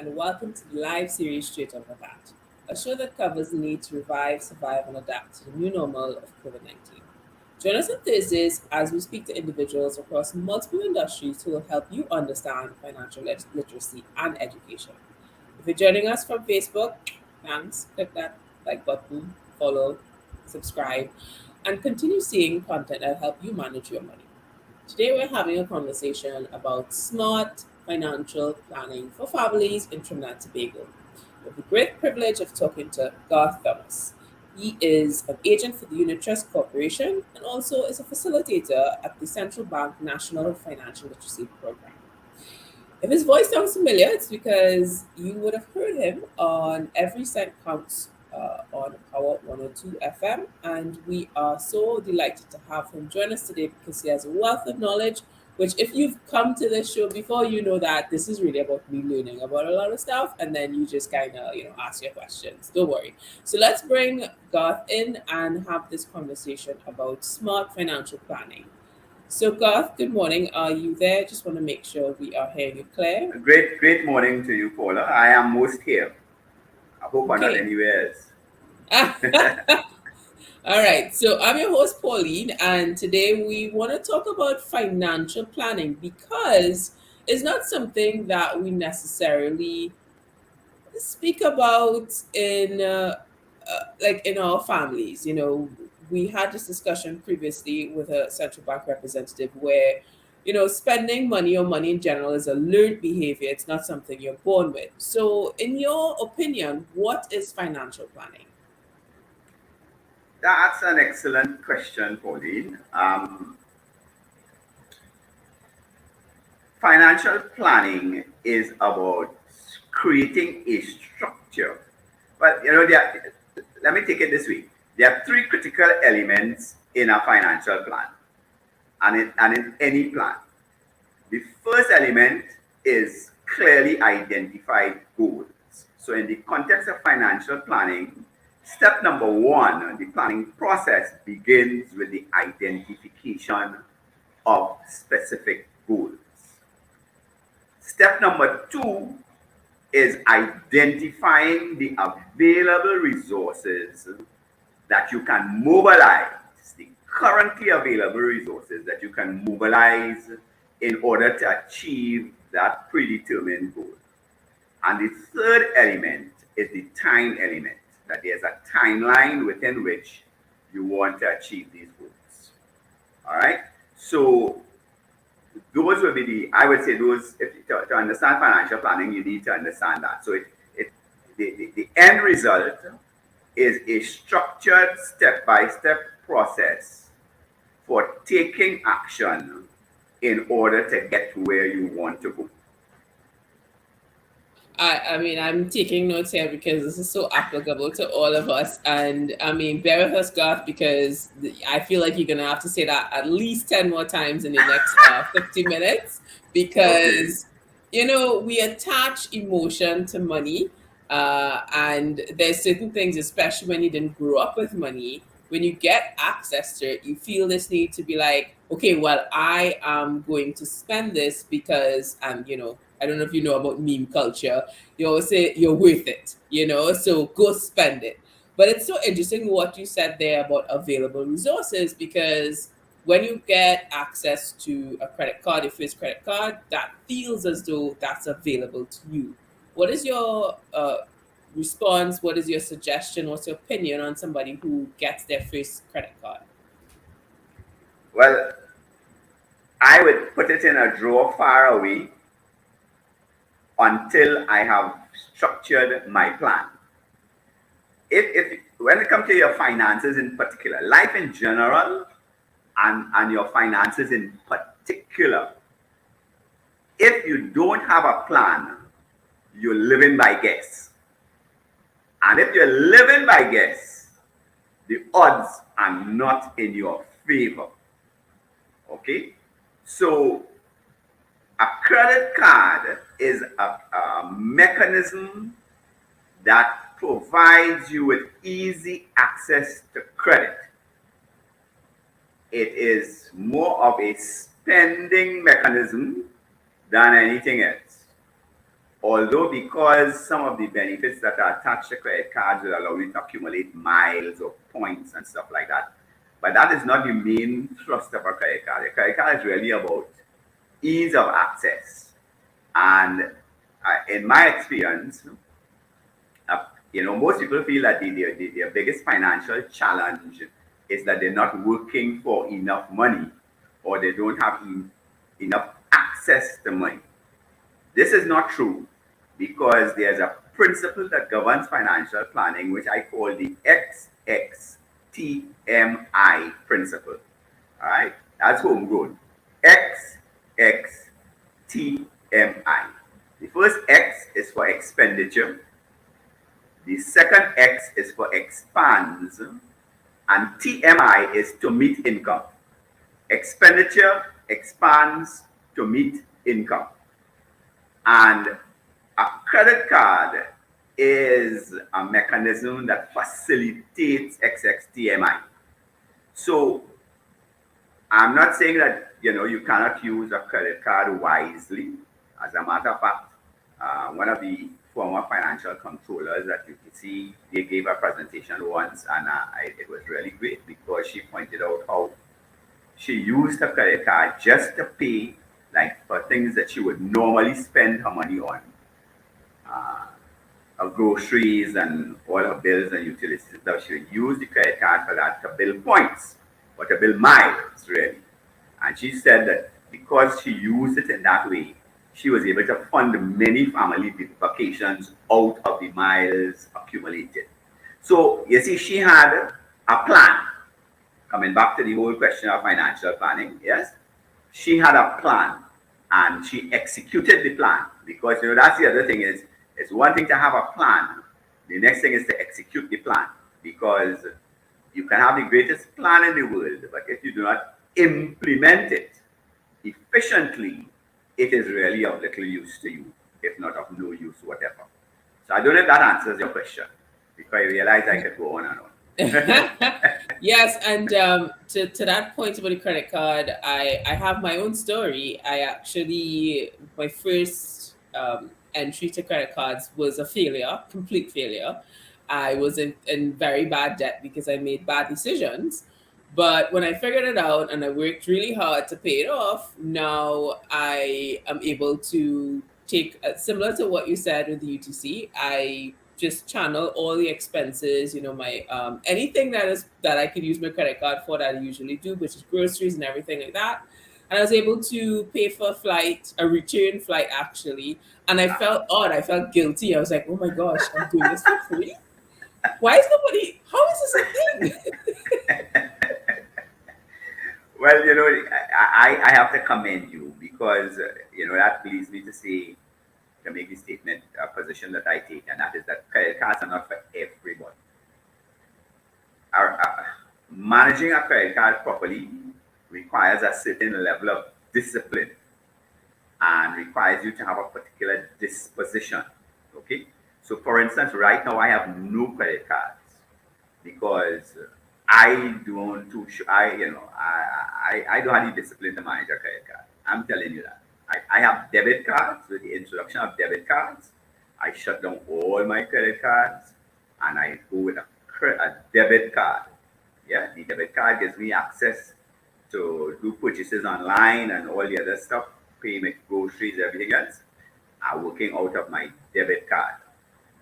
and welcome to the live series Straight Off the Bat, a show that covers the need to revive, survive, and adapt to the new normal of COVID 19. Join us on Thursdays as we speak to individuals across multiple industries who will help you understand financial literacy and education. If you're joining us from Facebook, thanks. Click that like button, follow, subscribe, and continue seeing content that help you manage your money. Today, we're having a conversation about smart financial planning for families in Trinidad and Tobago. We have the great privilege of talking to Garth Thomas. He is an agent for the Richest Corporation and also is a facilitator at the Central Bank National Financial Literacy Program. If his voice sounds familiar, it's because you would have heard him on Every Cent Counts on Power 102 FM. And we are so delighted to have him join us today because he has a wealth of knowledge, which, if you've come to this show before, you know that this is really about me learning about a lot of stuff. And then you just kind of, ask your questions. Don't worry. So let's bring Garth in and have this conversation about smart financial planning. So, Garth, good morning. Are you there? Just want to make sure we are hearing you clear. Great morning to you, Paula. I am most here. I hope I'm not Okay. anywhere else. All right. So, I'm your host, Pauline, and today we want to talk about financial planning because it's not something that we necessarily speak about in like in our families. We had this discussion previously with a central bank representative where spending money or money in general is a learned behavior. It's not something you're born with. So in your opinion, what is financial planning? That's an excellent question, Pauline. Financial planning is about creating a structure. But let me take it this way. There are three critical elements in a financial plan and in any plan. The first element is clearly identified goals. So, in the context of financial planning, step number one, the planning process begins with the identification of specific goals. Step number two is identifying the available resources that you can mobilize, the currently available resources that you can mobilize in order to achieve that predetermined goal. And the third element is the time element, that there's a timeline within which you want to achieve these goals. All right? So those will be I would say those, to understand financial planning, you need to understand that. So the end result is a structured step-by-step process for taking action in order to get to where you want to go. I mean, I'm taking notes here because this is so applicable to all of us. And I mean, bear with us, Garth, because I feel like you're going to have to say that at least 10 more times in the next 50 minutes Okay. because, we attach emotion to money. And there's certain things, especially when you didn't grow up with money, when you get access to it, you feel this need to be like, okay, well, I am going to spend this because I don't know if you know about meme culture. You always say you're worth it, so go spend it. But it's so interesting what you said there about available resources because when you get access to a credit card, your first credit card, that feels as though that's available to you. What is your response? What is your suggestion? What's your opinion on somebody who gets their first credit card? Well, I would put it in a drawer far away until I have structured my plan. If when it comes to your finances in particular, life in general, and your finances in particular, if you don't have a plan, you're living by guess. And if you're living by guess, the odds are not in your favor. Okay? So a credit card is a mechanism that provides you with easy access to credit. It is more of a spending mechanism than anything else. Although because some of the benefits that are attached to credit cards will allow you to accumulate miles or points and stuff like that. But that is not the main thrust of a credit card. A credit card is really about ease of access. And in my experience, most people feel that their biggest financial challenge is that they're not working for enough money or they don't have enough access to money. This is not true because there's a principle that governs financial planning, which I call the XXTMI principle. All right, that's homegrown. XXTMI. The first X is for expenditure. The second X is for expands, and TMI is to meet income. Expenditure expands to meet income. And a credit card is a mechanism that facilitates XXTMI. So I'm not saying that you cannot use a credit card wisely. As a matter of fact, one of the former financial controllers at UTC, they gave a presentation once, and it was really great because she pointed out how she used her credit card just to pay for things that she would normally spend her money on, her groceries and all her bills and utilities. So she would use the credit card for that to build points, or to build miles, really. And she said that because she used it in that way, she was able to fund many family vacations out of the miles accumulated. So, you see, she had a plan. Coming back to the whole question of financial planning, yes? She had a plan and she executed the plan, because that's the other thing is, it's one thing to have a plan. The next thing is to execute the plan, because you can have the greatest plan in the world, but if you do not implement it efficiently, it is really of little use to you, if not of no use whatever. So I don't know if that answers your question, because I realize I could go on and on. Yes, and to that point about the credit card, I have my own story. My first entry to credit cards was a failure, complete failure. I was in very bad debt because I made bad decisions. But when I figured it out and I worked really hard to pay it off, now I am able to take, similar to what you said with the UTC, I just channel all the expenses, my anything that I could use my credit card for, that I usually do, which is groceries and everything like that. And I was able to pay for a return flight actually. And I felt odd, I felt guilty. I was like, oh my gosh, I'm doing this for free? Why is nobody, how is this a thing? Well, I have to commend you, because, that leads me to make the statement, a position that I take, and that is that credit cards are not for everybody. Managing a credit card properly requires a certain level of discipline and requires you to have a particular disposition. Okay? So, for instance, right now I have no credit cards because I don't have the discipline to manage a credit card. I'm telling you that. I have debit cards. With the introduction of debit cards, I shut down all my credit cards and I go with a debit card. Yeah, the debit card gives me access to do purchases online and all the other stuff, pay my groceries, everything else. I'm working out of my debit card.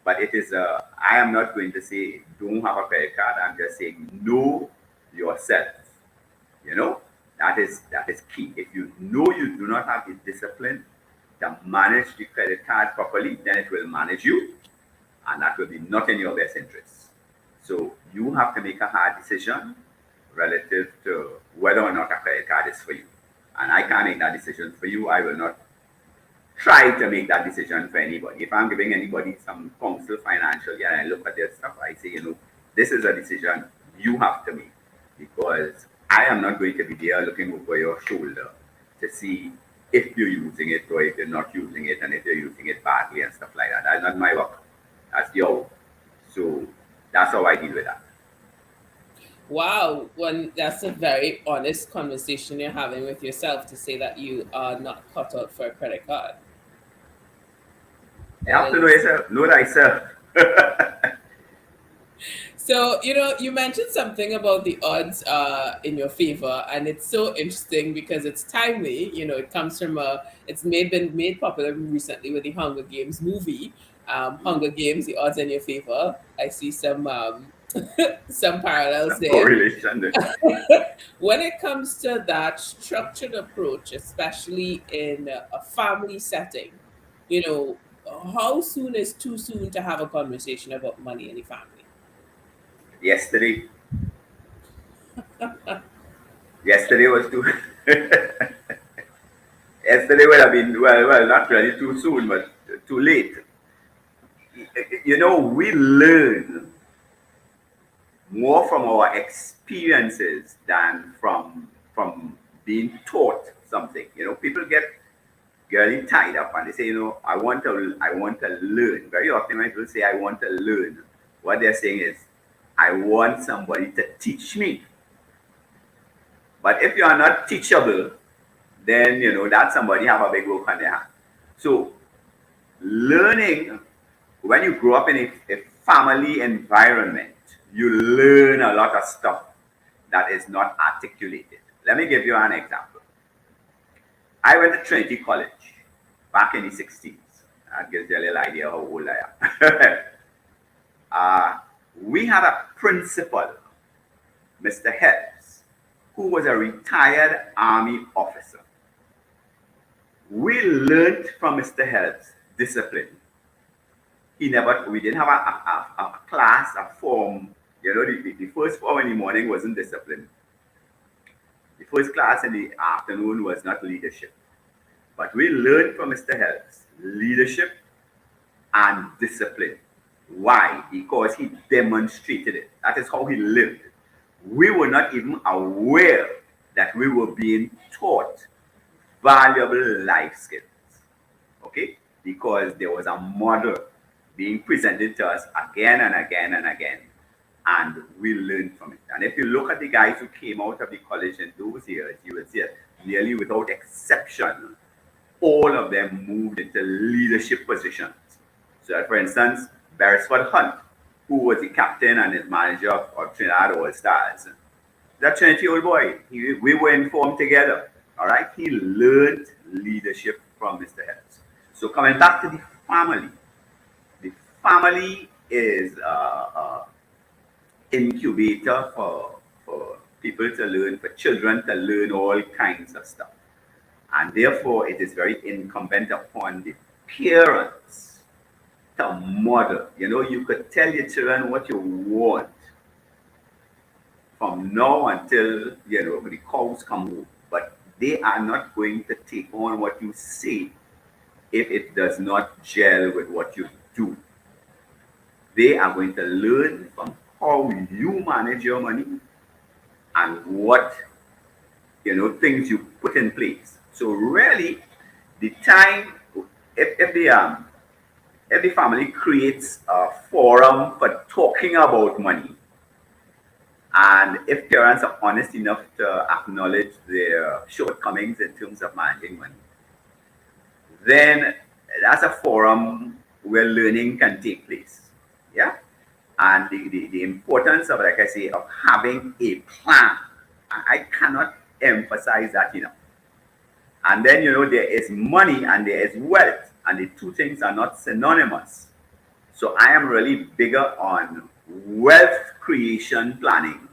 But I am not going to say don't have a credit card. I'm just saying know yourself. That is key. If you know you do not have the discipline to manage the credit card properly, then it will manage you, and that will be not in your best interest. So you have to make a hard decision relative to whether or not a credit card is for you. And I can't make that decision for you. I will not try to make that decision for anybody. If I'm giving anybody some counsel financially and I look at their stuff, I say, this is a decision you have to make, because I am not going to be there looking over your shoulder to see if you're using it or if you're not using it, and if you're using it badly and stuff like that. That's not my work. That's your work. So that's how I deal with that. Wow, that's a very honest conversation you're having with yourself to say that you are not cut out for a credit card. You have to know yourself, know thyself. So, you mentioned something about the odds in your favor, and it's so interesting because it's timely. It comes from been made popular recently with the Hunger Games movie. Hunger Games, the odds in your favor. I see some some parallels Some there. correlation there. When it comes to that structured approach, especially in a family setting, you know, how soon is too soon to have a conversation about money in the family? Yesterday, yesterday was too. Yesterday would have been well, not really too soon, but too late. We learn more from our experiences than from being taught something. People get really tied up and they say, I want to learn. Very often when people say I want to learn, what they're saying is, I want somebody to teach me. But if you are not teachable, then that somebody have a big work on their hand. So learning, when you grow up in a family environment, you learn a lot of stuff that is not articulated. Let me give you an example. I went to Trinity College back in the 60s. That gives you a little idea how old I am. We had a principal, Mr. Helps, who was a retired Army officer. We learned from Mr. Helps discipline. We didn't have a class, a form. The first form in the morning wasn't discipline. The first class in the afternoon was not leadership. But we learned from Mr. Helps leadership and discipline. Why? Because he demonstrated it. That is how he lived. We were not even aware that we were being taught valuable life skills. Okay? Because there was a model being presented to us again and again and again. And we learned from it. And if you look at the guys who came out of the college in those years, you will see it nearly without exception, all of them moved into leadership positions. So, for instance, Beresford Hunt, who was the captain and his manager of Trinidad All Stars, that Trinity old boy, we were informed together. All right, he learned leadership from Mr. Helps. So, coming back to the family is incubator for people to learn, for children to learn all kinds of stuff. And therefore, it is very incumbent upon the parents to model. You could tell your children what you want from now until, the cows come home. But they are not going to take on what you say if it does not gel with what you do. They are going to learn from how you manage your money and what things you put in place. So really, the time if the family creates a forum for talking about money, and if parents are honest enough to acknowledge their shortcomings in terms of managing money, then that's a forum where learning can take place. Yeah. And the importance of, like I say, of having a plan. I cannot emphasize that enough. And then, there is money and there is wealth, and the two things are not synonymous. So I am really bigger on wealth creation planning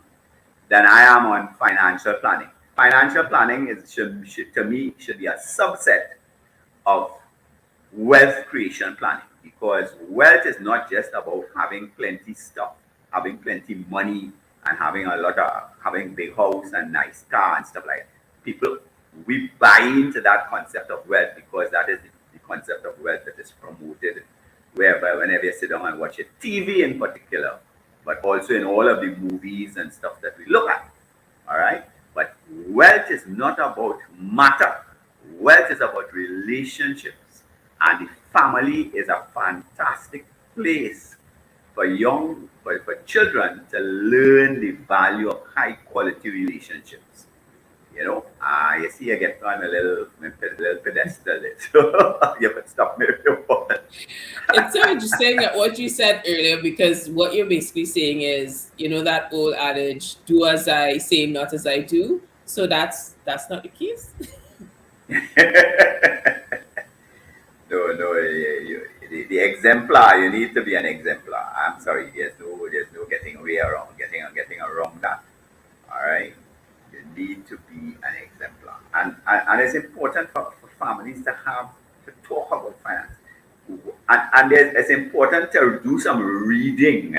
than I am on financial planning. Financial planning to me should be a subset of wealth creation planning, because wealth is not just about having plenty stuff, having plenty money, and having big house and nice car and stuff like that. People, we buy into that concept of wealth because that is the concept of wealth that is promoted whenever you sit down and watch it, TV in particular, but also in all of the movies and stuff that we look at. All right, but wealth is not about matter. Wealth is about relationships. And the family is a fantastic place for children to learn the value of high quality relationships. You see, I get on a little pedestal. So you could stop me if you want. It's so interesting that what you said earlier, because what you're basically saying is, that old adage, do as I say, not as I do. So that's not the case. No, no, the exemplar, you need to be an exemplar. I'm sorry, there's no getting around that. All right, you need to be an exemplar, and it's important for families to talk about finance, it's important to do some reading.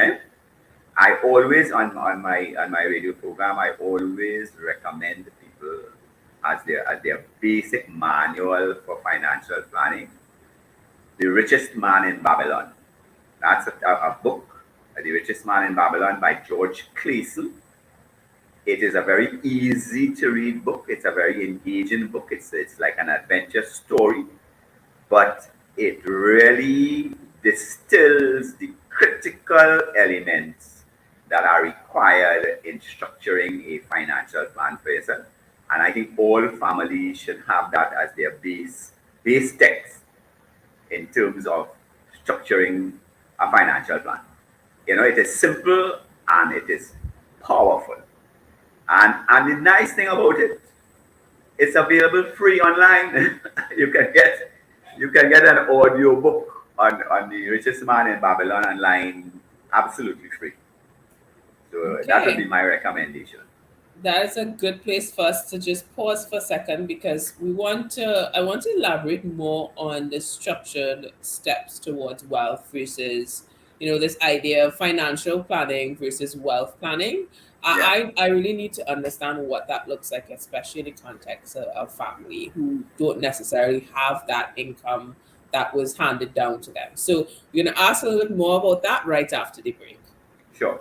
I always on my radio program, I always recommend people as their basic manual for financial planning, The Richest Man in Babylon. That's a book, The Richest Man in Babylon by George Clason. It is a very easy to read book. It's a very engaging book. It's like an adventure story, but it really distills the critical elements that are required in structuring a financial plan for yourself. And I think all families should have that as their base text in terms of structuring a financial plan. It is simple and it is powerful. And the nice thing about it, it's available free online. you can get you can get an audio book on the Richest Man in Babylon online absolutely free. So that would be Okay. my recommendation. That is a good place for us to just pause for a second, because I want to elaborate more on the structured steps towards wealth versus, this idea of financial planning versus wealth planning. Yeah. I really need to understand what that looks like, especially in the context of family who don't necessarily have that income that was handed down to them. So we're going to ask a little bit more about that right after the break. Sure.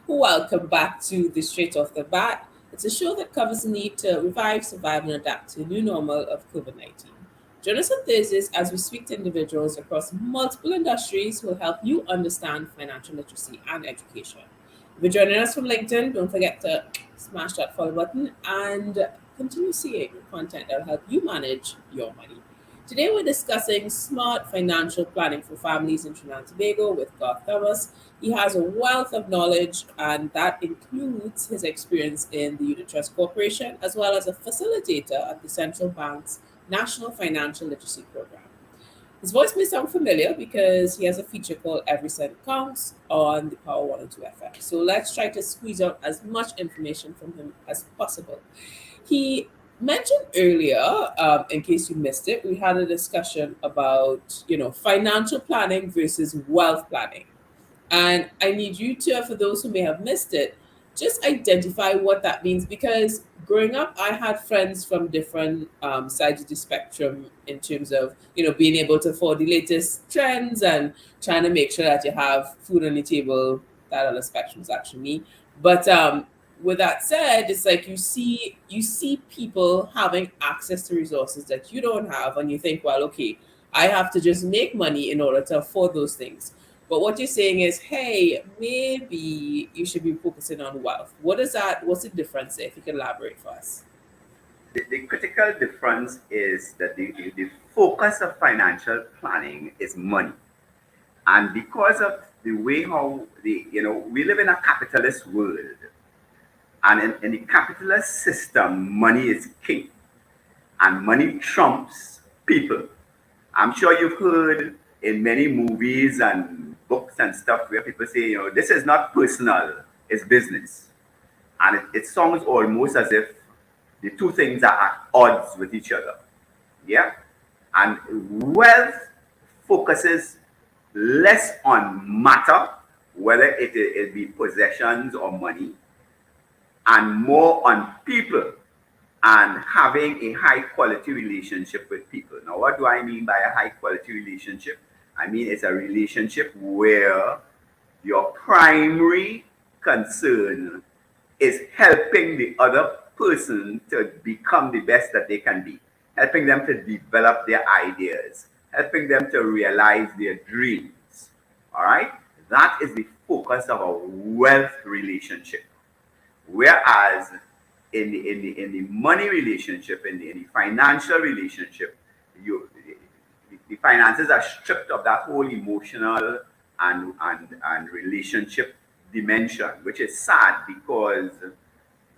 Welcome back to the Straight Off the Bat. It's a show that covers the need to revive, survive, and adapt to the new normal of COVID 19. Join us on Thursdays as we speak to individuals across multiple industries who will help you understand financial literacy and education. If you're joining us from LinkedIn, don't forget to smash that follow button and continue seeing content that will help you manage your money. Today, we're discussing smart financial planning for families in Trinidad and Tobago with Garth Thomas. He has a wealth of knowledge, and that includes his experience in the Unit Trust Corporation as well as a facilitator at the Central Bank's National Financial Literacy Program. His voice may sound familiar because he has a feature called Every Cent Counts on the Power 102 FM. So let's try to squeeze out as much information from him as possible. He mentioned earlier, in case you missed it, we had a discussion about, financial planning versus wealth planning. And I need you to, for those who may have missed it, just identify what that means. Because growing up, I had friends from different sides of the spectrum in terms of, being able to afford the latest trends and trying to make sure that you have food on the table. That other spectrum is actually me. But with that said, it's like you see people having access to resources that you don't have, and you think, well, okay, I have to just make money in order to afford those things. But what you're saying is, hey, maybe you should be focusing on wealth. What is that? What's the difference there? If you can elaborate for us. The critical difference is that the focus of financial planning is money. And because of the way how we live in a capitalist world, and in the capitalist system, money is king and money trumps people. I'm sure you've heard in many movies and books and stuff where people say, this is not personal, it's business. And it sounds almost as if the two things are at odds with each other. Yeah? And wealth focuses less on matter, whether it be possessions or money, and more on people and having a high quality relationship with people. Now, what do I mean by a high quality relationship? I mean, it's a relationship where your primary concern is helping the other person to become the best that they can be, helping them to develop their ideas, helping them to realize their dreams. All right? That is the focus of a wealth relationship. Whereas in the money relationship, in the financial relationship, the finances are stripped of that whole emotional and relationship dimension, which is sad because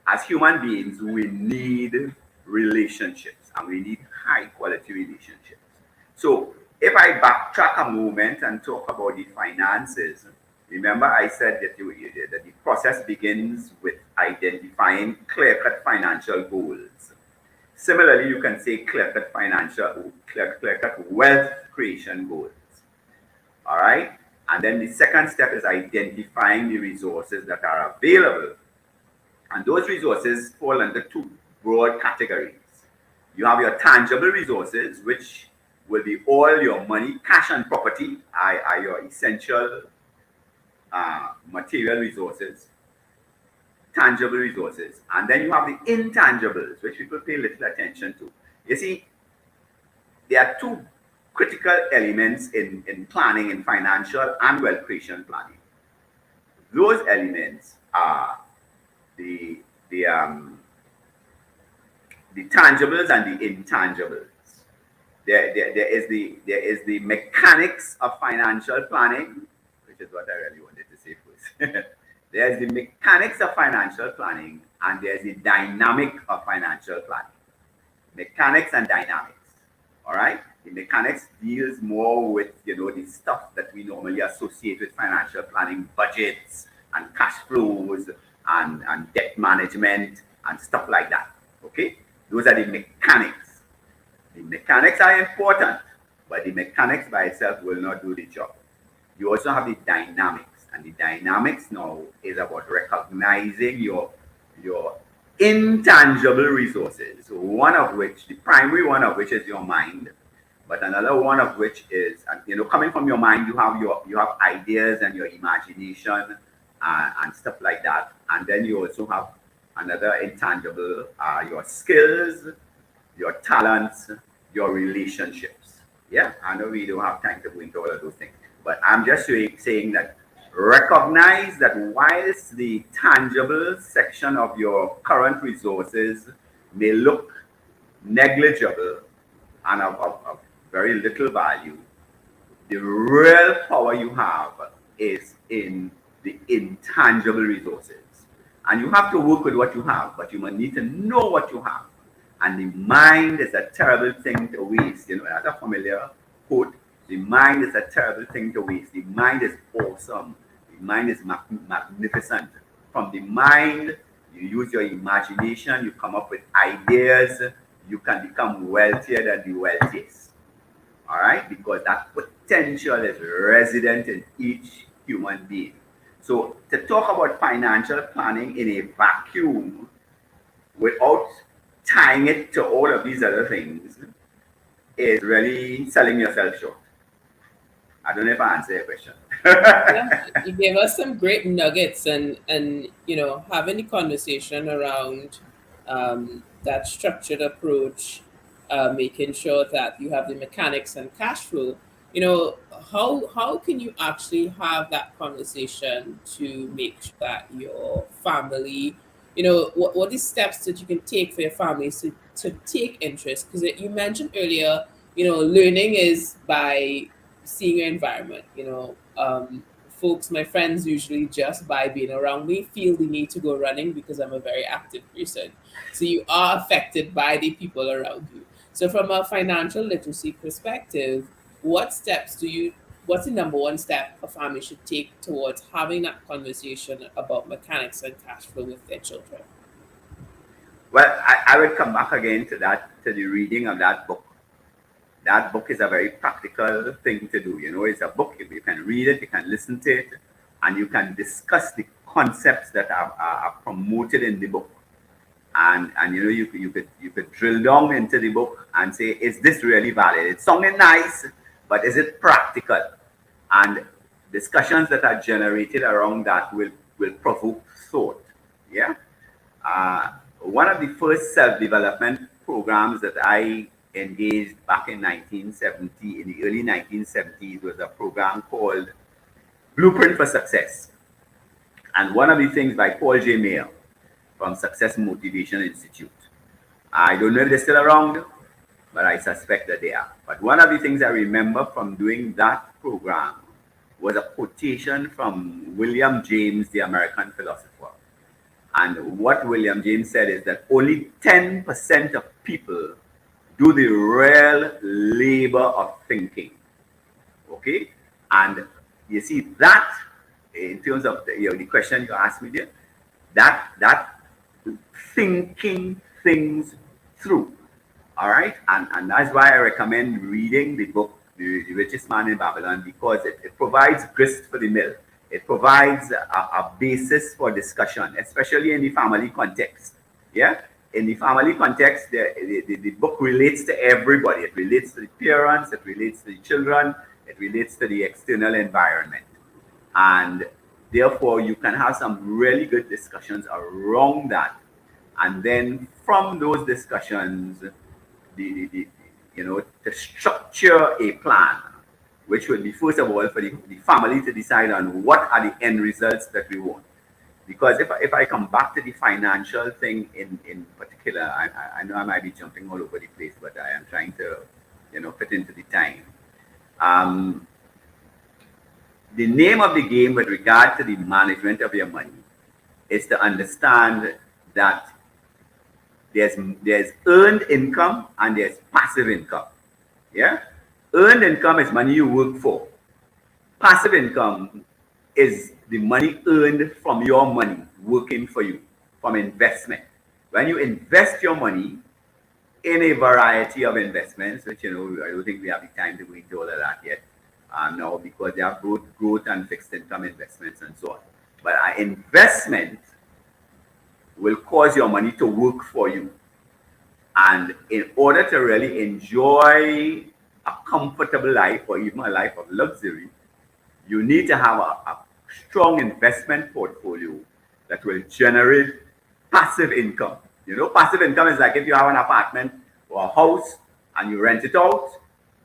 as human beings, we need relationships and we need high quality relationships. So if I backtrack a moment and talk about the finances, remember I said that, that the process begins with identifying clear-cut financial goals. Similarly, you can say clear-cut wealth creation goals. All right. And then the second step is identifying the resources that are available. And those resources fall under two broad categories. You have your tangible resources, which will be all your money, cash and property are your essential material resources, tangible resources. And then you have the intangibles, which people pay little attention to. You see, there are two critical elements in planning, in financial and wealth creation planning. Those elements are the tangibles and the intangibles. There is the mechanics of financial planning, which is what I really wanted to say first. There's the mechanics of financial planning and there's the dynamic of financial planning. Mechanics and dynamics. All right? The mechanics deals more with, the stuff that we normally associate with financial planning, budgets and cash flows and debt management and stuff like that. Okay? Those are the mechanics. The mechanics are important, but the mechanics by itself will not do the job. You also have the dynamics, and the dynamics now is about recognizing your intangible resources. So one of which, the primary one of which is your mind, but another one of which is, coming from your mind, you have ideas and your imagination and stuff like that. And then you also have another intangible, your skills, your talents, your relationships. Yeah, I know we don't have time to go into all of those things, but I'm just saying that recognize that whilst the tangible section of your current resources may look negligible and of very little value, the real power you have is in the intangible resources. And you have to work with what you have, but you must need to know what you have. And the mind is a terrible thing to waste. That's a familiar quote. The mind is a terrible thing to waste. The mind is awesome. The mind is magnificent. From the mind, you use your imagination, you come up with ideas, you can become wealthier than the wealthiest. All right? Because that potential is resident in each human being. So to talk about financial planning in a vacuum without tying it to all of these other things is really selling yourself short. I don't know if I answered your question. Yeah, you gave us some great nuggets, and having the conversation around that structured approach, making sure that you have the mechanics and cash flow. How can you actually have that conversation to make sure that your family, what are the steps that you can take for your families to take interest? Because you mentioned earlier, learning is by seeing your environment. Folks, my friends usually just by being around me feel the need to go running because I'm a very active person. So you are affected by the people around you. So from a financial literacy perspective, what's the number one step a family should take towards having that conversation about mechanics and cash flow with their children? Well, I would come back again to the reading of that book. That book is a very practical thing to do. It's a book, you can read it, you can listen to it, and you can discuss the concepts that are promoted in the book. And you know, you could drill down into the book and say, is this really valid? It's sounding nice, but is it practical? And discussions that are generated around that will provoke thought. Yeah. One of the first self-development programs that I engaged back in 1970, in the early 1970s, was a program called Blueprint for Success. And one of the things by Paul J. Mayer from Success Motivation Institute. I don't know if they're still around, but I suspect that they are. But one of the things I remember from doing that program was a quotation from William James, the American philosopher. And what William James said is that only 10% of people do the real labor of thinking. Okay? And you see that, in terms of the question you asked me there, that thinking things through. All right? And that's why I recommend reading the book, The Richest Man in Babylon, because it provides grist for the mill. It provides a basis for discussion, especially in the family context. Yeah? In the family context, the book relates to everybody. It relates to the parents, it relates to the children, it relates to the external environment. And therefore, you can have some really good discussions around that. And then from those discussions, to structure a plan, which would be, first of all, for the family to decide on what are the end results that we want. Because if I come back to the financial thing in particular, I know I might be jumping all over the place, but I am trying to, fit into the time. The name of the game with regard to the management of your money is to understand that there's earned income and there's passive income. Yeah? Earned income is money you work for. Passive income is the money earned from your money working for you, from investment. When you invest your money in a variety of investments, which, I don't think we have the time to go into all of that yet now, because there are both growth and fixed income investments and so on. But an investment will cause your money to work for you. And in order to really enjoy a comfortable life or even a life of luxury, you need to have a strong investment portfolio that will generate passive income. Passive income is like if you have an apartment or a house and you rent it out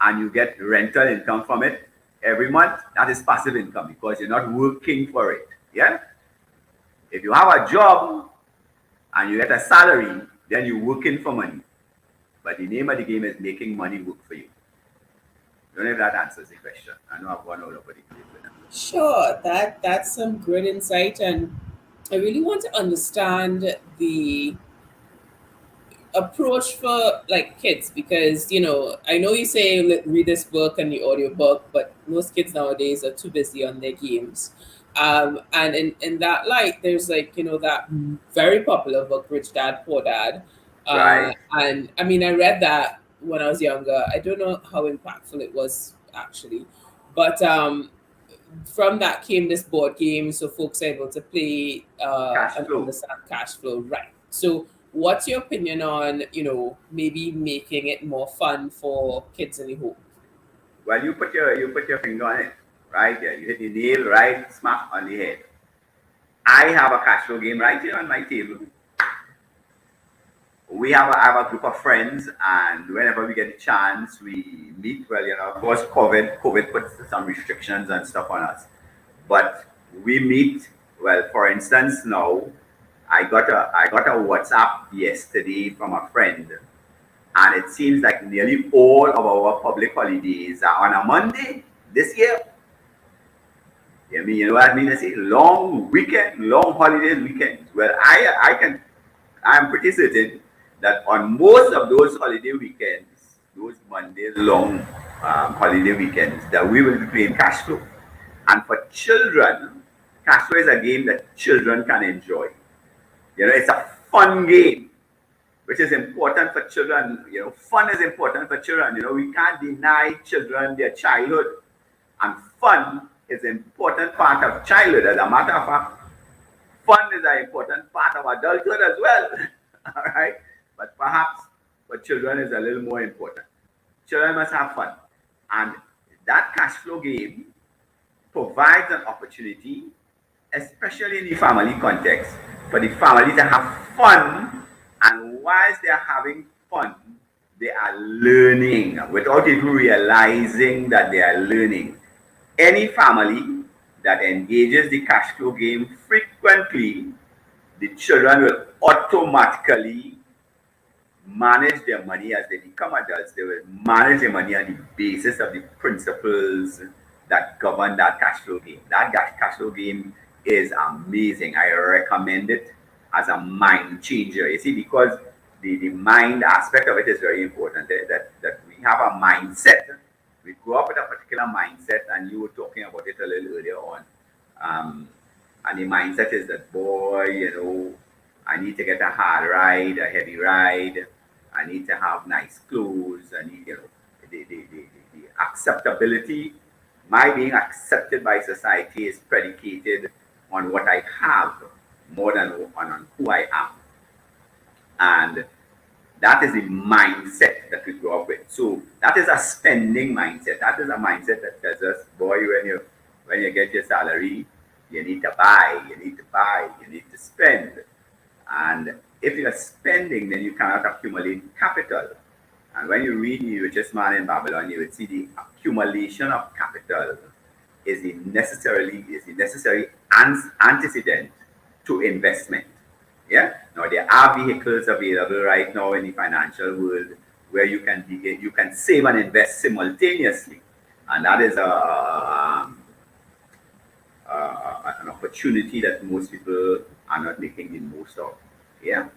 and you get rental income from it every month. That is passive income because you're not working for it. Yeah? If you have a job and you get a salary, then you're working for money. But the name of the game is making money work for you. I don't know if that answers the question. I know I've gone all over the place with that. Sure, that's some great insight, and I really want to understand the approach for like kids, because I know you say read this book and the audiobook, but most kids nowadays are too busy on their games. And in that light, there's that very popular book, Rich Dad Poor Dad. Right. And I mean, I read that when I was younger. I don't know how impactful it was actually, but from that came this board game, so folks are able to play Cash and flow. understand cash flow. Right. So, what's your opinion on maybe making it more fun for kids in the home? Well, you put your finger on it, right? Yeah, you hit the nail right smack on the head. I have a cash flow game right here on my table. I have a group of friends, and whenever we get a chance, we meet. Well, of course, COVID puts some restrictions and stuff on us, but we meet. Well, for instance, now I got a WhatsApp yesterday from a friend, and it seems like nearly all of our public holidays are on a Monday this year. You know what I mean? I say long weekend, long holiday weekends. Well, I'm pretty certain that on most of those holiday weekends, those Monday long holiday weekends, that we will be playing cash flow. And for children, cash flow is a game that children can enjoy. It's a fun game, which is important for children. Fun is important for children. We can't deny children their childhood. And fun is an important part of childhood. As a matter of fact, fun is an important part of adulthood as well. All right, but perhaps for children is a little more important. Children must have fun, and that cash flow game provides an opportunity, especially in the family context, for the family to have fun, and whilst they are having fun, they are learning without even realizing that they are learning. Any family that engages the cash flow game frequently, the children will automatically manage their money as they become adults. They will manage their money on the basis of the principles that govern that cash flow game. That cash flow game is amazing. I recommend it as a mind changer. You see, because the mind aspect of it is very important. That we have a mindset. We grow up with a particular mindset, and you were talking about it a little earlier on. And the mindset is that, boy, I need to get a hard ride, a heavy ride. I need to have nice clothes. I need, the acceptability. My being accepted by society is predicated on what I have more than on who I am. And that is the mindset that we grow up with. So that is a spending mindset. That is a mindset that tells us, boy, when you get your salary, you need to buy, you need to spend. And if you're spending, then you cannot accumulate capital. And when you read The Richest Man in Babylon, you would see the accumulation of capital is the necessary antecedent to investment. Yeah. Now there are vehicles available right now in the financial world where you can save and invest simultaneously, and that is an opportunity that most people are not making the most of. Yeah.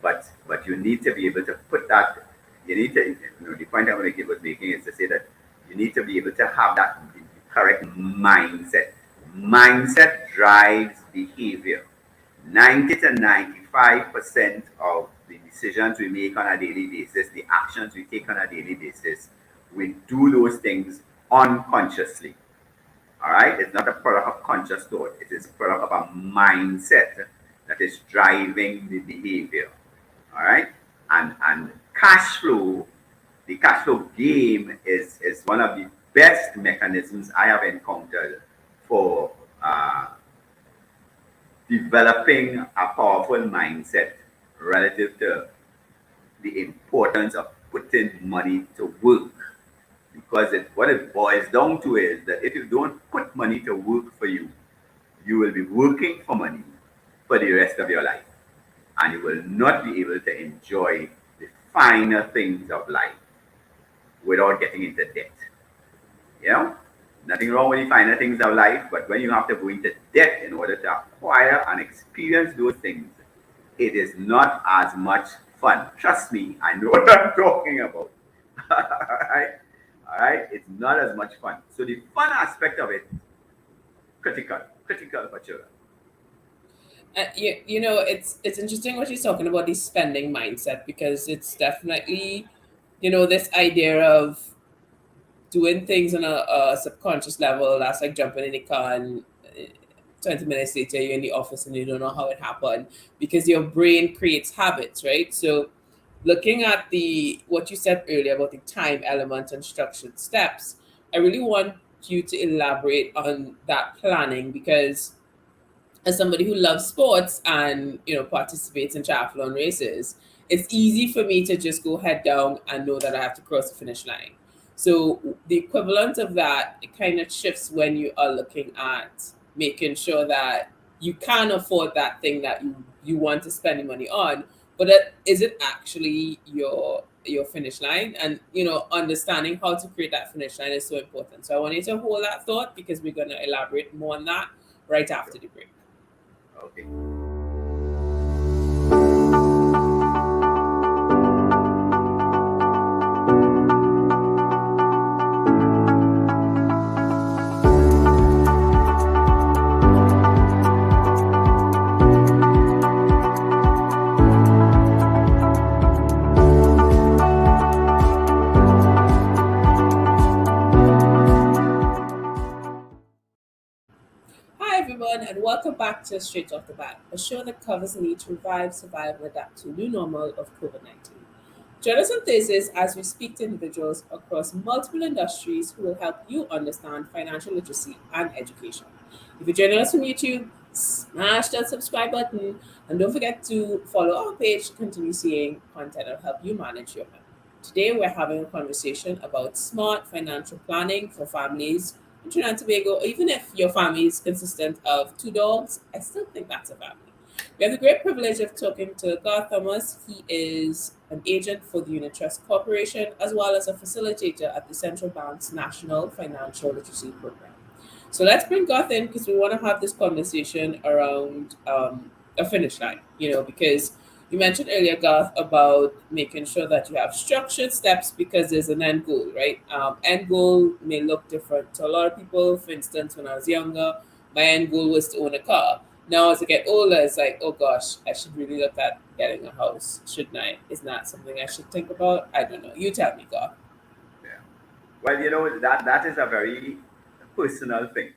But you need to be able to put that. You need to. The point I was making is to say that you need to be able to have that correct mindset. Mindset drives behavior. 90 to 95% of the decisions we make on a daily basis, the actions we take on a daily basis, we do those things unconsciously. All right? It's not a product of conscious thought. It is a product of a mindset that is driving the behavior. All right? And cash flow, the cash flow game is one of the best mechanisms I have encountered for developing a powerful mindset relative to the importance of putting money to work. Because what it boils down to is that if you don't put money to work for you, you will be working for money for the rest of your life. And you will not be able to enjoy the finer things of life without getting into debt. Nothing wrong with the finer things of life, but when you have to go into debt in order to acquire and experience those things, it is not as much fun. Trust me, I know what I'm talking about. All right? It's not as much fun. So the fun aspect of it, critical for children. It's interesting what you're talking about, the spending mindset, because it's definitely, this idea of doing things on a subconscious level. That's like jumping in the car and 20 minutes later you're in the office and you don't know how it happened, because your brain creates habits, right? So looking at what you said earlier about the time element and structured steps, I really want you to elaborate on that planning, because as somebody who loves sports and participates in triathlon races, it's easy for me to just go head down and know that I have to cross the finish line. So the equivalent of that, it kind of shifts when you are looking at making sure that you can afford that thing that you want to spend the money on, but is it actually your finish line? And understanding how to create that finish line is so important. So I want you to hold that thought, because we're going to elaborate more on that right after the break. Okay. everyone, and welcome back to Straight Off the Bat, a show that covers the need to revive, survive, and adapt to a new normal of COVID 19. Join us on Thursdays as we speak to individuals across multiple industries who will help you understand financial literacy and education. If you're joining us from YouTube, smash that subscribe button and don't forget to follow our page to continue seeing content that will help you manage your money. Today, we're having a conversation about smart financial planning for families in Trinidad and Tobago. Even if your family is consistent of two dogs, I still think that's a family. We have the great privilege of talking to Garth Thomas. He is an agent for the Unit Trust Corporation as well as a facilitator at the Central Bank's National Financial Literacy Program. So let's bring Garth in because we want to have this conversation around a finish line, because you mentioned earlier, Garth, about making sure that you have structured steps because there's an end goal, right? End goal may look different to a lot of people. For instance, when I was younger, my end goal was to own a car. Now, as I get older, it's like, oh gosh, I should really look at getting a house, shouldn't I? Is that something I should think about? I don't know. You tell me, Garth. Yeah. Well, that is a very personal thing.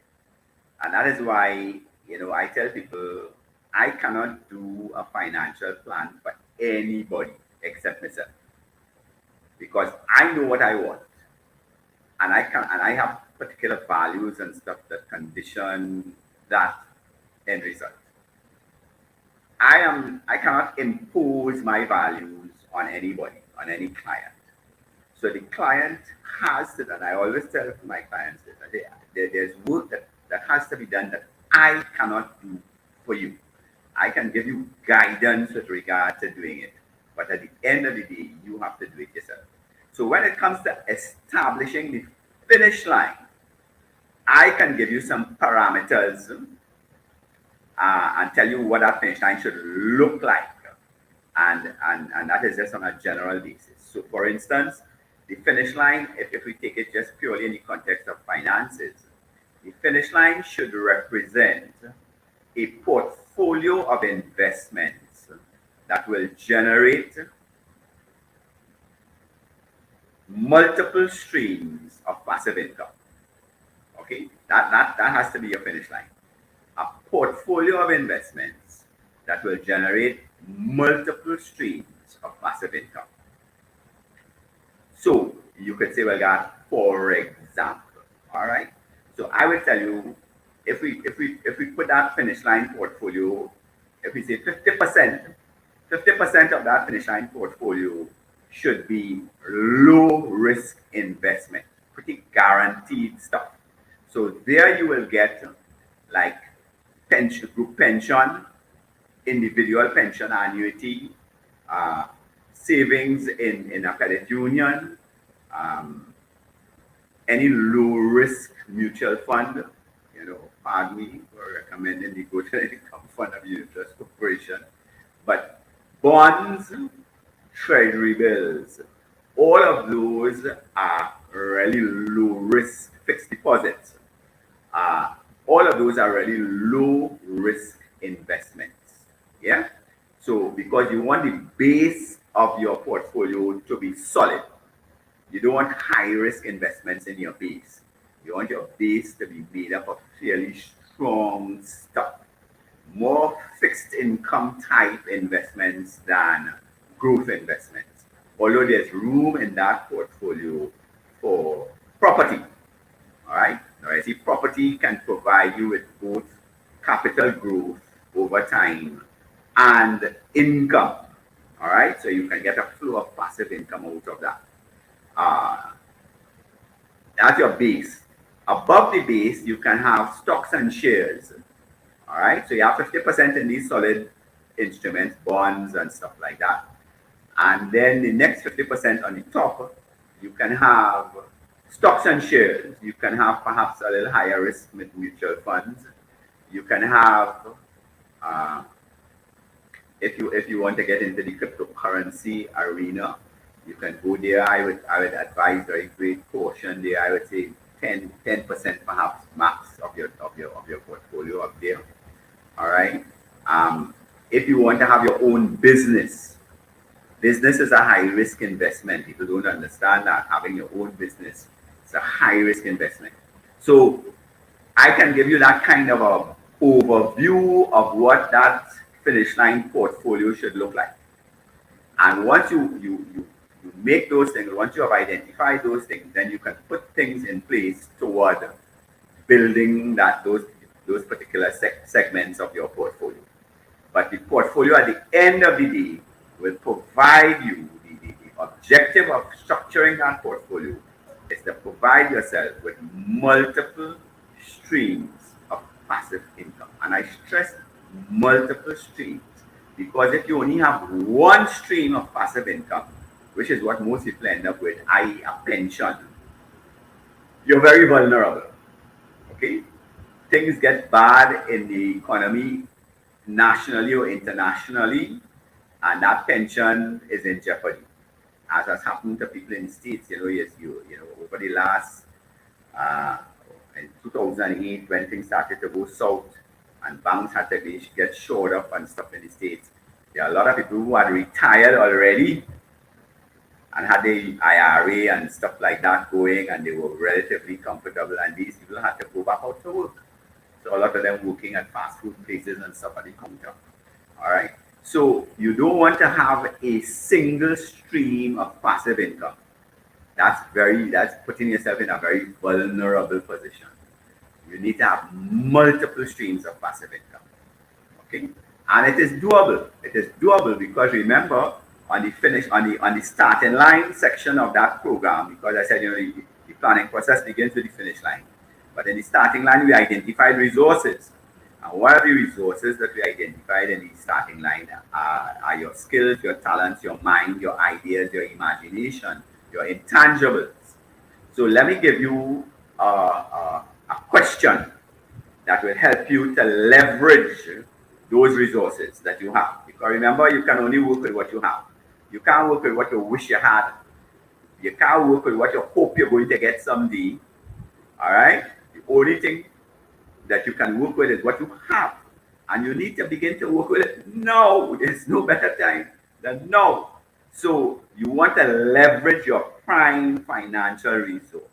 And that is why, I tell people I cannot do a financial plan for anybody except myself. Because I know what I want. And I have particular values and stuff that condition that end result. I cannot impose my values on anybody, on any client. So the client has to, and I always tell my clients that there's work that has to be done that I cannot do for you. I can give you guidance with regard to doing it, but at the end of the day, you have to do it yourself. So when it comes to establishing the finish line, I can give you some parameters and tell you what that finish line should look like. And that is just on a general basis. So for instance, the finish line, if we take it just purely in the context of finances, the finish line should represent a portfolio of investments that will generate multiple streams of passive income. Okay, that has to be your finish line. A portfolio of investments that will generate multiple streams of passive income. So you could say, well, God, for example, all right. So I will tell you, if we put that finish line portfolio, if we say 50% of that finish line portfolio should be low risk investment, pretty guaranteed stuff. So there you will get like pension, group pension, individual pension annuity, savings in a credit union, any low risk mutual fund, pardon me for recommending the good income fund of Unit Trust Corporation, but bonds, treasury bills, all of those are really low risk fixed deposits. All of those are really low risk investments. Yeah. So because you want the base of your portfolio to be solid, you don't want high risk investments in your base. You want your base to be made up of fairly strong stuff, more fixed income type investments than growth investments. Although there's room in that portfolio for property. All right. Now, I see property can provide you with both capital growth over time and income. All right. So you can get a flow of passive income out of that. That's your base. Above the base, you can have stocks and shares. All right. So you have 50% in these solid instruments, bonds, and stuff like that. And then the next 50% on the top, you can have stocks and shares. You can have perhaps a little higher risk with mutual funds. You can have, if you want to get into the cryptocurrency arena, you can go there. I would advise very great portion there. I would say 10% perhaps max of your portfolio up there. All right. If you want to have your own business is a high risk investment. People don't understand that having your own business is a high risk investment. So I can give you that kind of a overview of what that finish line portfolio should look like. And once you make those things, once you have identified those things, then you can put things in place toward building those particular segments of your portfolio. But the portfolio at the end of the day will provide you the objective of structuring that portfolio is to provide yourself with multiple streams of passive income. And I stress multiple streams because if you only have one stream of passive income, which is what most people end up with, i.e. a pension, you're very vulnerable. Okay? Things get bad in the economy nationally or internationally, and that pension is in jeopardy. As has happened to people in the States, over the last in 2008 when things started to go south and banks had to get shored up and stuff in the States. There are a lot of people who had retired already and had the IRA and stuff like that going, and they were relatively comfortable, and these people had to go back out to work. So a lot of them working at fast food places and stuff at the counter. All right. So you don't want to have a single stream of passive income. That's putting yourself in a very vulnerable position. You need to have multiple streams of passive income. Okay? And it is doable. It is doable because remember, on the starting line section of that program, because I said the planning process begins with the finish line. But in the starting line, we identified resources. And one of the resources that we identified in the starting line are your skills, your talents, your mind, your ideas, your imagination, your intangibles. So let me give you a question that will help you to leverage those resources that you have. Because remember, you can only work with what you have. You can't work with what you wish you had. You can't work with what you hope you're going to get someday. All right? The only thing that you can work with is what you have. And you need to begin to work with it now. There's no better time than now. So you want to leverage your prime financial resource.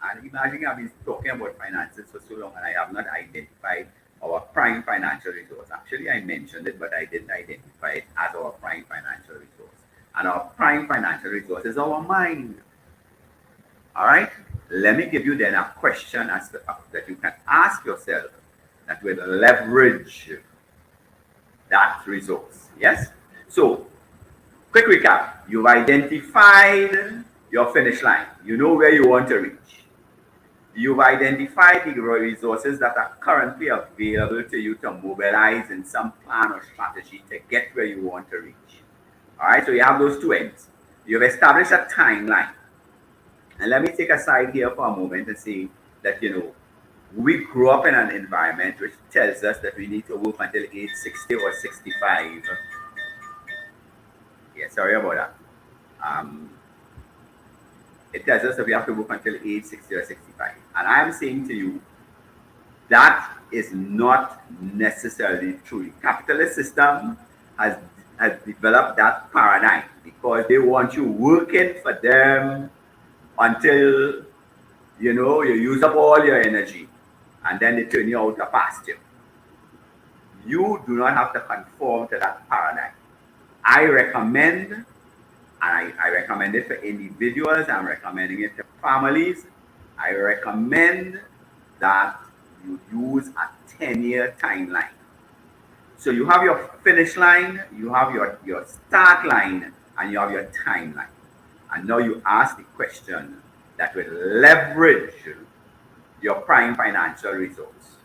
And imagine I've been talking about finances for so long and I have not identified our prime financial resource. Actually, I mentioned it, but I didn't identify it as our prime financial resource. And our prime financial resource is our mind. All right? Let me give you then a question that you can ask yourself that will leverage that resource. Yes? So, quick recap. You've identified your finish line. You know where you want to reach. You've identified the resources that are currently available to you to mobilize in some plan or strategy to get where you want to reach. All right, so you have those two ends. You've established a timeline. And let me take a side here for a moment and say that, we grew up in an environment which tells us that we need to work until age 60 or 65. Yeah, sorry about that. It tells us that we have to work until age 60 or 65. And I am saying to you, that is not necessarily true. The capitalist system has developed that paradigm because they want you working for them until, you use up all your energy and then they turn you out to pasture. You do not have to conform to that paradigm. I recommend, and I recommend it for individuals, I'm recommending it to families. I recommend that you use a 10-year timeline. So you have your finish line, you have your start line, and you have your timeline. And now you ask the question that will leverage your prime financial resource,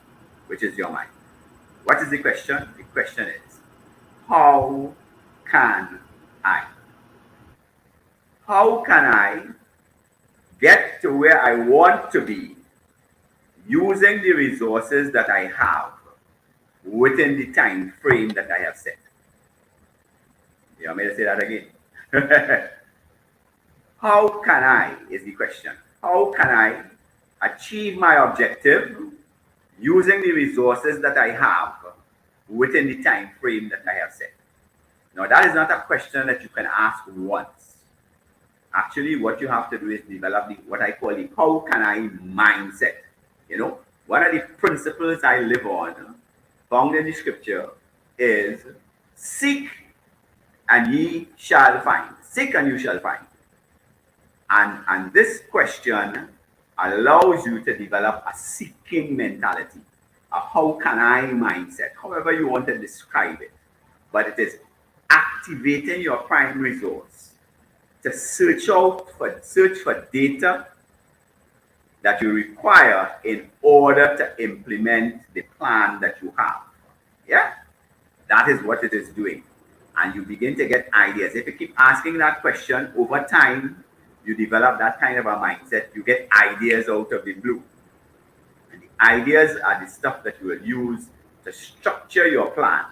which is your mind. What is the question? The question is, how can I get to where I want to be using the resources that I have within the time frame that I have set? You want me to say that again? How can I, is the question. How can I achieve my objective using the resources that I have within the time frame that I have set? Now, that is not a question that you can ask once. Actually, what you have to do is develop what I call the how can I mindset. One of the principles I live on found in the scripture is seek and ye shall find. Seek and you shall find. And this question allows you to develop a seeking mentality, a how can I mindset, however you want to describe it. But it is activating your prime resource to search for data that you require in order to implement the plan that you have. Yeah, that is what it is doing. And you begin to get ideas. If you keep asking that question over time, you develop that kind of a mindset. You get ideas out of the blue. And the ideas are the stuff that you will use to structure your plan.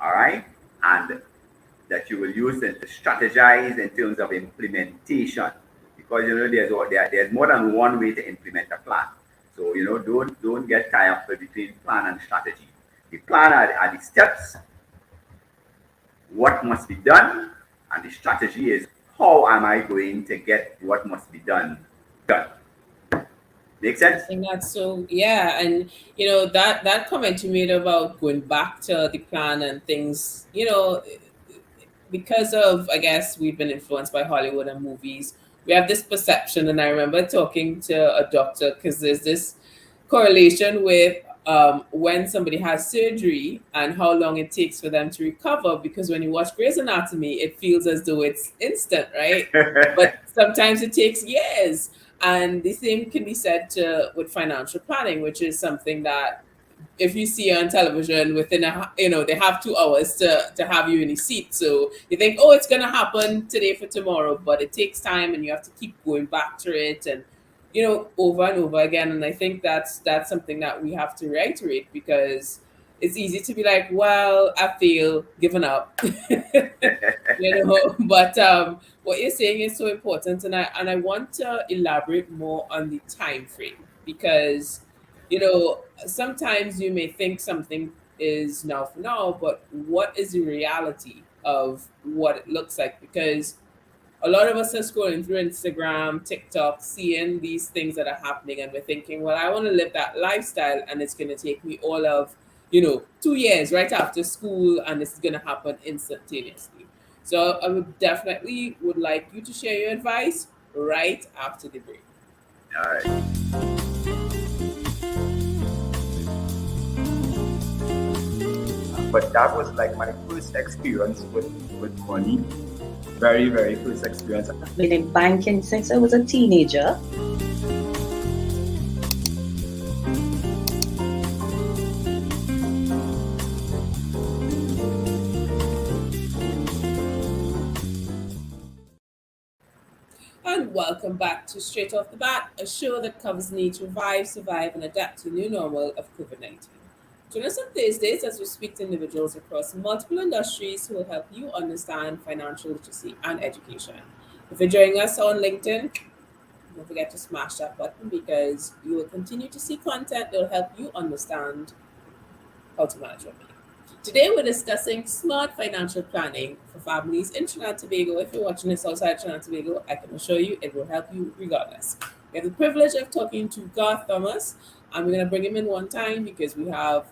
All right? And that you will use to strategize in terms of implementation. Because there's more than one way to implement a plan. So don't get tied up between plan and strategy. The plan are the steps, what must be done, and the strategy is how am I going to get what must be done. Make sense? I think that's so, yeah. And that comment you made about going back to the plan and things, because of, I guess, we've been influenced by Hollywood and movies, we have this perception. And I remember talking to a doctor because there's this correlation with when somebody has surgery and how long it takes for them to recover. Because when you watch Grey's Anatomy, it feels as though it's instant, right? But sometimes it takes years. And the same can be said with financial planning, which is something that if you see on television within they have 2 hours to have you in the seat. So you think, oh, it's going to happen today for tomorrow, but it takes time and you have to keep going back to it and, over and over again. And I think that's something that we have to reiterate, because it's easy to be like, well, I feel given up, but what you're saying is so important. And I want to elaborate more on the time frame, because sometimes you may think something is now for now, but what is the reality of what it looks like? Because a lot of us are scrolling through Instagram, TikTok, seeing these things that are happening, and we're thinking, well, I want to live that lifestyle, and it's going to take me all of 2 years right after school, and it's going to happen instantaneously. So I would like you to share your advice right after the break. All right. But that was like my first experience with money. Very, very first experience. I've been in banking since I was a teenager. And welcome back to Straight Off the Bat, a show that covers the need to revive, survive, and adapt to the new normal of COVID-19. Join us on Thursdays as we speak to individuals across multiple industries who will help you understand financial literacy and education. If you're joining us on LinkedIn, don't forget to smash that button, because you will continue to see content that will help you understand how to manage your money. Today, we're discussing smart financial planning for families in Trinidad and Tobago. If you're watching this outside Trinidad and Tobago, I can assure you it will help you regardless. We have the privilege of talking to Garth Thomas, and we're going to bring him in one time because we have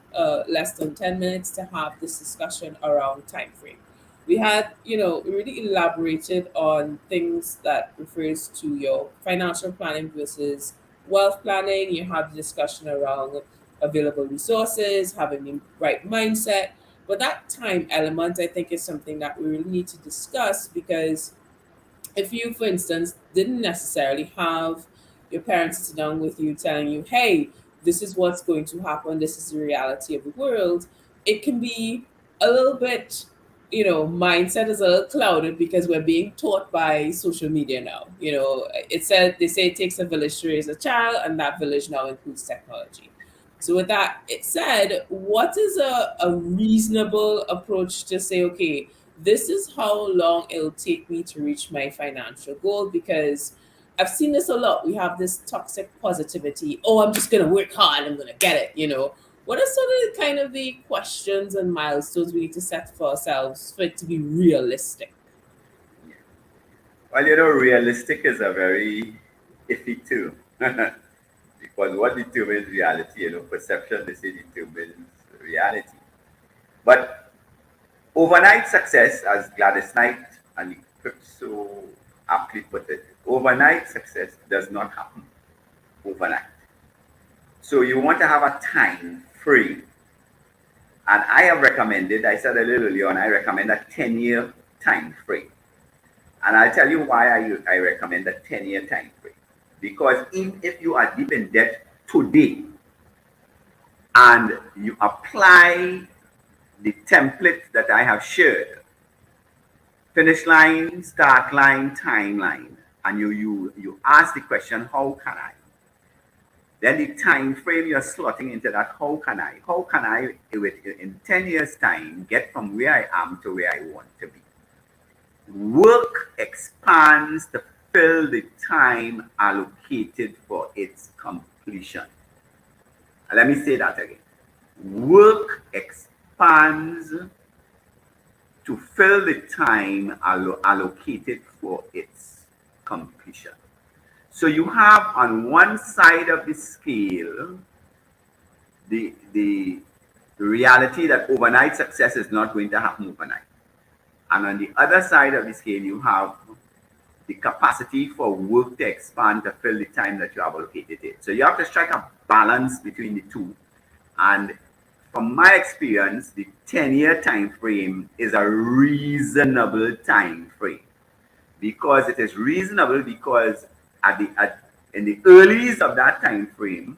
less than 10 minutes to have this discussion around time frame. We had, we really elaborated on things that refers to your financial planning versus wealth planning. You had the discussion around available resources, having the right mindset. But that time element, I think, is something that we really need to discuss, because if you, for instance, didn't necessarily have your parents sitting down with you telling you, hey, this is what's going to happen, this is the reality of the world, it can be a little bit, mindset is a little clouded because we're being taught by social media now. They say it takes a village to raise a child, and that village now includes technology. So with that it said, what is a reasonable approach to say, okay, this is how long it'll take me to reach my financial goal? Because I've seen this a lot. We have this toxic positivity. Oh, I'm just going to work hard. I'm going to get it. What are some of the kind of the questions and milestones we need to set for ourselves for it to be realistic? Well, realistic is a very iffy term. Because what determines reality, perception, they say, determines reality. But overnight success, as Gladys Knight and so aptly put it, overnight success does not happen overnight. So you want to have a time frame. And I have recommended, I said a little earlier on, I recommend a 10-year time frame. And I'll tell you why I recommend a 10-year time frame. Because even if you are deep in debt today and you apply the template that I have shared, finish line, start line, timeline, and you ask the question, how can I? Then the time frame you're slotting into that, how can I in 10 years time get from where I am to where I want to be? Work expands to fill the time allocated for its completion. And let me say that again. Work expands to fill the time allocated for its completion. So you have on one side of the scale the reality that overnight success is not going to happen overnight. And on the other side of the scale, you have the capacity for work to expand to fill the time that you have allocated it. So you have to strike a balance between the two. And from my experience, the 10-year time frame is a reasonable time frame. Because it is reasonable because in the earliest of that time frame,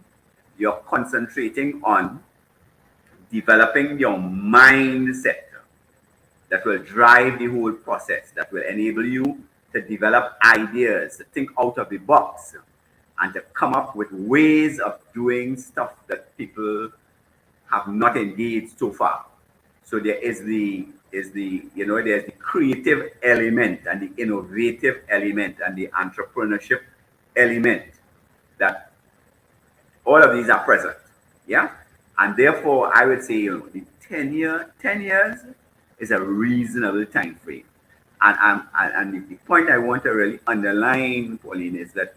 you're concentrating on developing your mindset that will drive the whole process, that will enable you to develop ideas, to think out of the box, and to come up with ways of doing stuff that people have not engaged so far. So there is there's the creative element and the innovative element and the entrepreneurship element, that all of these are present. Yeah. And therefore I would say, the 10 years is a reasonable time frame. And the point I want to really underline, Pauline, is that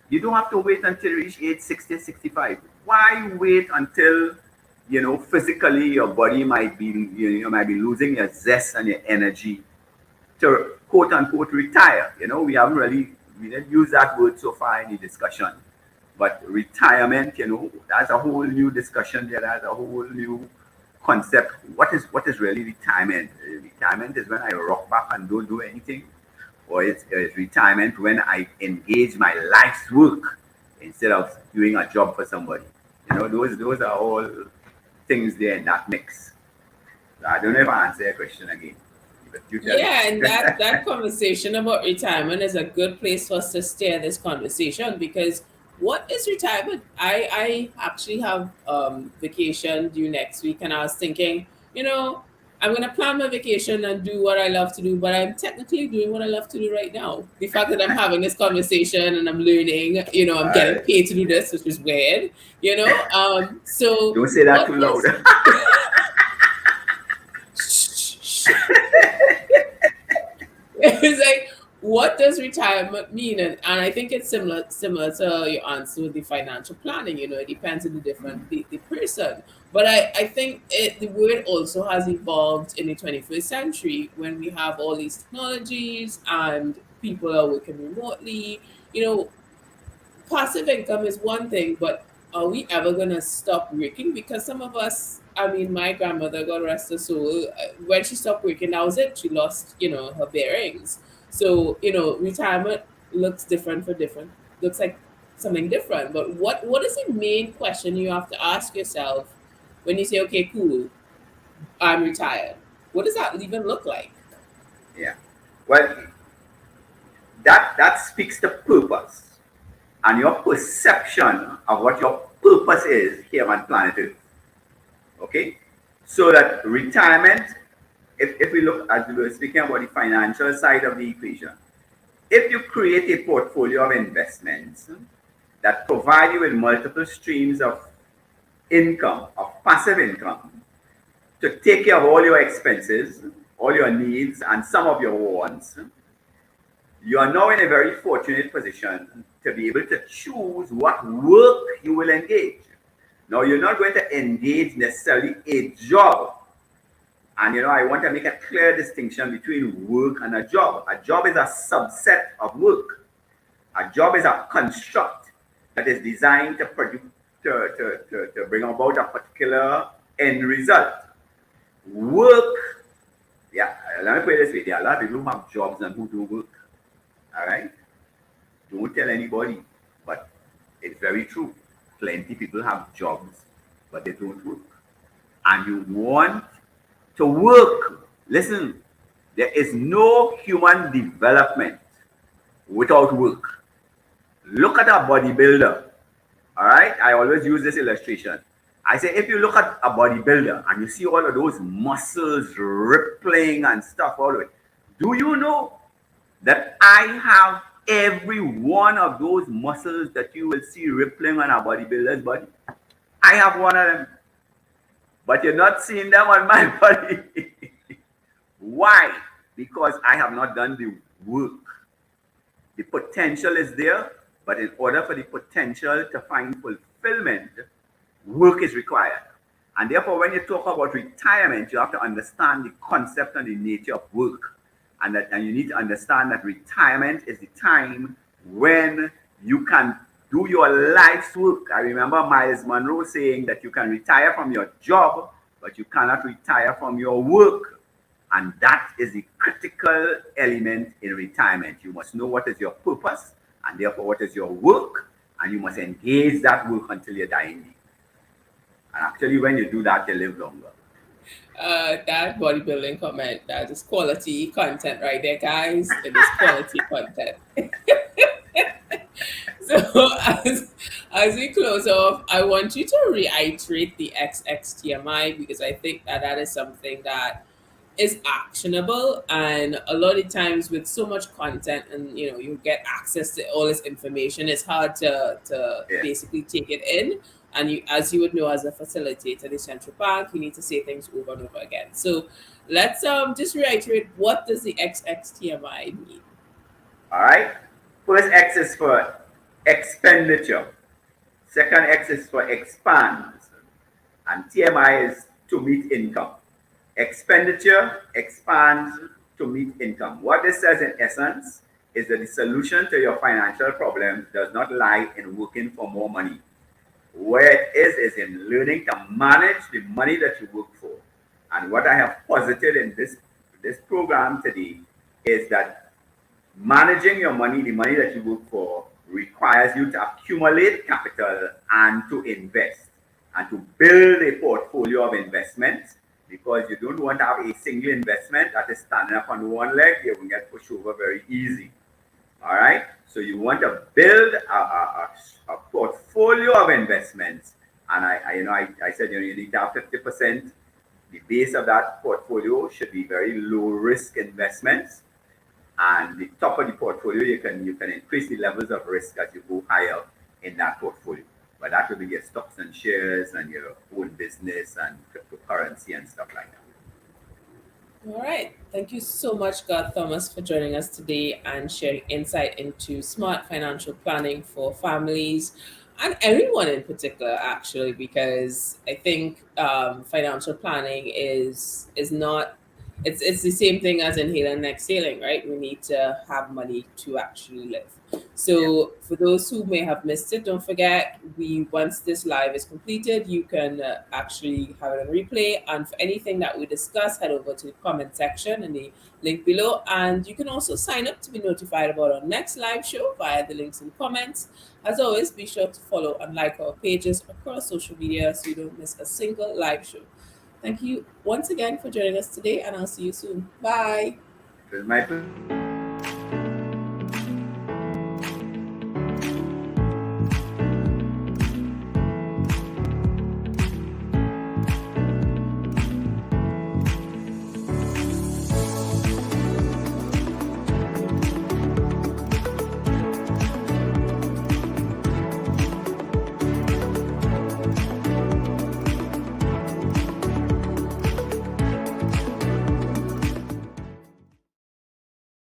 you don't have to wait until you reach age 60, 65. Why wait until, physically your body might be, might be losing your zest and your energy to quote unquote retire? We didn't use that word so far in the discussion. But retirement, that's a whole new discussion there. That's a whole new concept. What is really retirement? Retirement is when I rock back and don't do anything, or it's retirement when I engage my life's work instead of doing a job for somebody. Those are all things there in that mix. So I don't know if I answer your question again. Yeah, and that conversation about retirement is a good place for us to steer this conversation, because what is retirement? I actually have vacation due next week, and I was thinking, I'm gonna plan my vacation and do what I love to do, but I'm technically doing what I love to do right now. The fact that I'm having this conversation and I'm learning, I'm getting paid to do this, which is weird, So don't say that too loud. It's like, what does retirement mean? And I think it's similar to your answer with the financial planning. It depends on the person. But I think the word also has evolved in the 21st century when we have all these technologies and people are working remotely. Passive income is one thing, but are we ever going to stop working? Because some of us, my grandmother, God rest her soul, when she stopped working, that was it. She lost, her bearings. So, retirement looks looks like something different. But what is the main question you have to ask yourself when you say, okay, cool, I'm retired? What does that even look like? Yeah. Well, that speaks to purpose and your perception of what your purpose is here on planet Earth. Okay? So that retirement, if we look at, we were speaking about the financial side of the equation, if you create a portfolio of investments that provide you with multiple streams of income, of passive income, to take care of all your expenses, all your needs, and some of your wants, you are now in a very fortunate position to be able to choose what work you will engage. Now, you're not going to engage necessarily a job. And I want to make a clear distinction between work and a job. A job is a subset of work. A job is a construct that is designed to produce, to bring about a particular end result. Work, yeah, let me put it this way. There are a lot of people who have jobs and who do work. All right? Don't tell anybody, but it's very true. Plenty of people have jobs, but they don't work. And you want to work. Listen, there is no human development without work. Look at a bodybuilder. All right? I always use this illustration. I say, if you look at a bodybuilder and you see all of those muscles rippling and stuff all the way, do you know that I have every one of those muscles that you will see rippling on a bodybuilder's body? I have one of them. But you're not seeing them on my body. Why? Because I have not done the work. The potential is there, but in order for the potential to find fulfillment, work is required. And therefore, when you talk about retirement, you have to understand the concept and the nature of work. And you need to understand that retirement is the time when you can do your life's work. I remember Miles Monroe saying that you can retire from your job, but you cannot retire from your work. And that is the critical element in retirement. You must know what is your purpose, and therefore what is your work, and you must engage that work until you're dying. And actually, when you do that, you live longer. That bodybuilding comment, that is quality content right there, guys. It is quality content. So as we close off, I want you to reiterate the XXTMI, because I think that is something that is actionable. And a lot of times with so much content and you get access to all this information, it's hard to basically take it in. And as you would know, as a facilitator, the central bank, you need to say things over and over again. So let's just reiterate, what does the XXTMI mean? All right. First X is for expenditure. Second X is for expands. And TMI is to meet income. Expenditure expands to meet income. What this says in essence is that the solution to your financial problems does not lie in working for more money. Where it is in learning to manage the money that you work for. And what I have posited in this program today is that managing your money, the money that you work for, requires you to accumulate capital and to invest and to build a portfolio of investments, because you don't want to have a single investment that is standing up on one leg. You will get pushed over very easy. All right. So you want to build a portfolio of investments, and I said you need to have 50%. The base of that portfolio should be very low risk investments, and the top of the portfolio you can increase the levels of risk as you go higher in that portfolio. But that will be your stocks and shares and your own business and cryptocurrency and stuff like that. All right. Thank you so much, Garth Thomas, for joining us today and sharing insight into smart financial planning for families and everyone in particular, actually, because I think financial planning is not, it's the same thing as inhaling and exhaling, right? We need to have money to actually live. So for those who may have missed it, don't forget, once this live is completed, you can actually have it on replay. And for anything that we discuss, head over to the comment section in the link below. And you can also sign up to be notified about our next live show via the links in the comments. As always, be sure to follow and like our pages across social media so you don't miss a single live show. Thank you once again for joining us today, and I'll see you soon. Bye. It was my pleasure.